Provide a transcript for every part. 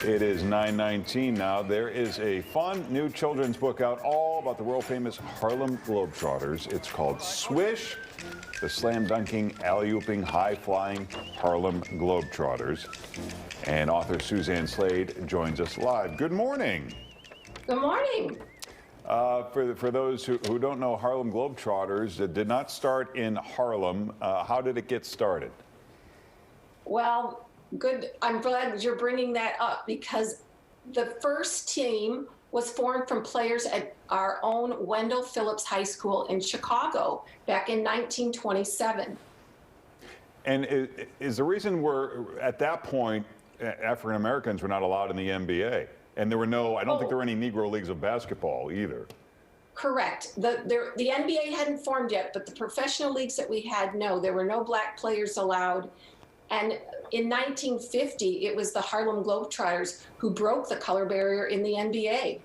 It is 9:19 now. There is a fun new children's book out all about the world-famous Harlem Globetrotters. It's called Swish, the slam-dunking, alley-ooping, high-flying Harlem Globetrotters. And author Suzanne Slade joins us live. Good morning. Good morning. For those who don't know, Harlem Globetrotters did not start in Harlem. How did it get started? Well, good. I'm glad you're bringing that up because the first team was formed from players at our own Wendell Phillips High School in Chicago back in 1927. And is the reason we're at that point, African Americans were not allowed in the NBA? And there were no, I don't think there were any Negro leagues of basketball either. Correct. The NBA hadn't formed yet, but the professional leagues that we had, no, there were no black players allowed. And in 1950, it was the Harlem Globetrotters who broke the color barrier in the NBA.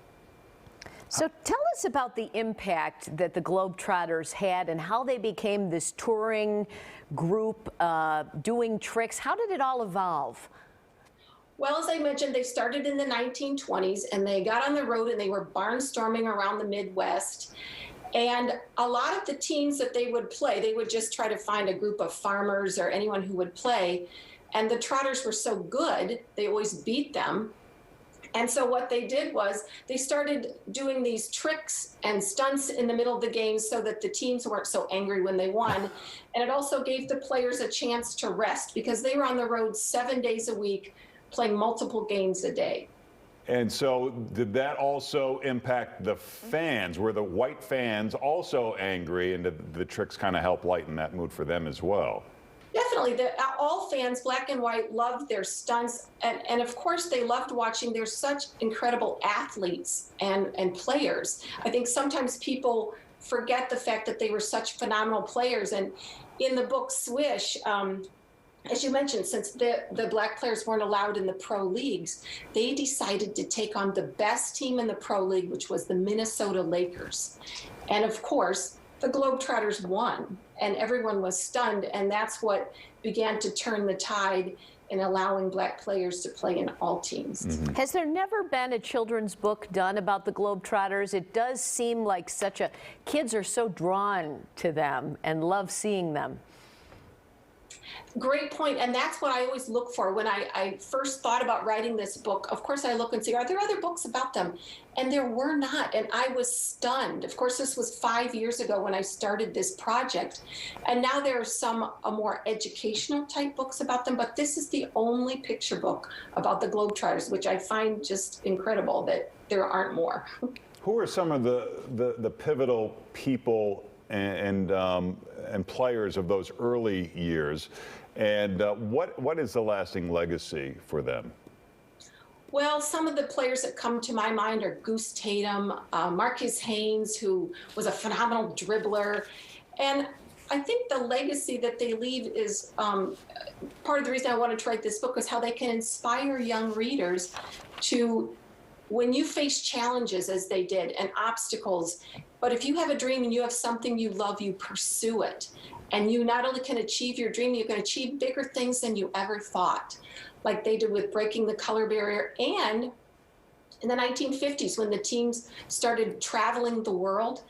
So tell us about the impact that the Globetrotters had and how they became this touring group doing tricks. How did it all evolve? Well, as I mentioned, they started in the 1920s and they got on the road and they were barnstorming around the Midwest. And a lot of the teams that they would play, they would just try to find a group of farmers or anyone who would play. And the Trotters were so good, they always beat them. And so what they did was they started doing these tricks and stunts in the middle of the game so that the teams weren't so angry when they won. And it also gave the players a chance to rest because they were on the road 7 days a week, playing multiple games a day. And so did that also impact the fans? Were the white fans also angry, and did the tricks kind of help lighten that mood for them as well? Definitely. All fans, black and white, loved their stunts. And of course, they loved watching. They're such incredible athletes and players. I think sometimes people forget the fact that they were such phenomenal players. And in the book Swish, as you mentioned, since the black players weren't allowed in the pro leagues, they decided to take on the best team in the pro league, which was the Minnesota Lakers. And of course, the Globetrotters won, and everyone was stunned, and that's what began to turn the tide in allowing black players to play in all teams. Mm-hmm. Has there never been a children's book done about the Globetrotters? It does seem like kids are so drawn to them and love seeing them. Great point, and that's what I always look for when I first thought about writing this book. Of course, I look and see, are there other books about them? And there were not, and I was stunned. Of course, this was 5 years ago when I started this project, and now there are some more educational type books about them, but this is the only picture book about the Globetrotters, which I find just incredible that there aren't more. Who are some of the pivotal people and players of those early years, and what is the lasting legacy for them? Well, some of the players that come to my mind are Goose Tatum, Marcus Haynes, who was a phenomenal dribbler, and I think the legacy that they leave is part of the reason I wanted to write this book is how they can inspire young readers to, when you face challenges as they did and obstacles, but if you have a dream and you have something you love, you pursue it. And you not only can achieve your dream, you can achieve bigger things than you ever thought, like they did with breaking the color barrier. And in the 1950s, when the teams started traveling the world,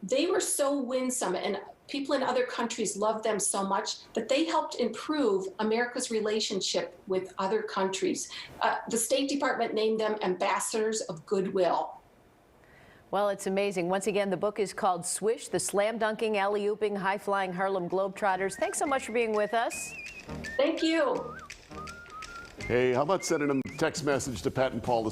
they were so winsome and people in other countries loved them so much that they helped improve America's relationship with other countries. The State Department named them ambassadors of goodwill. Well, it's amazing. Once again, the book is called Swish, the slam-dunking, alley-ooping, high-flying Harlem Globetrotters. Thanks so much for being with us. Thank you. Hey, how about sending a text message to Pat and Paul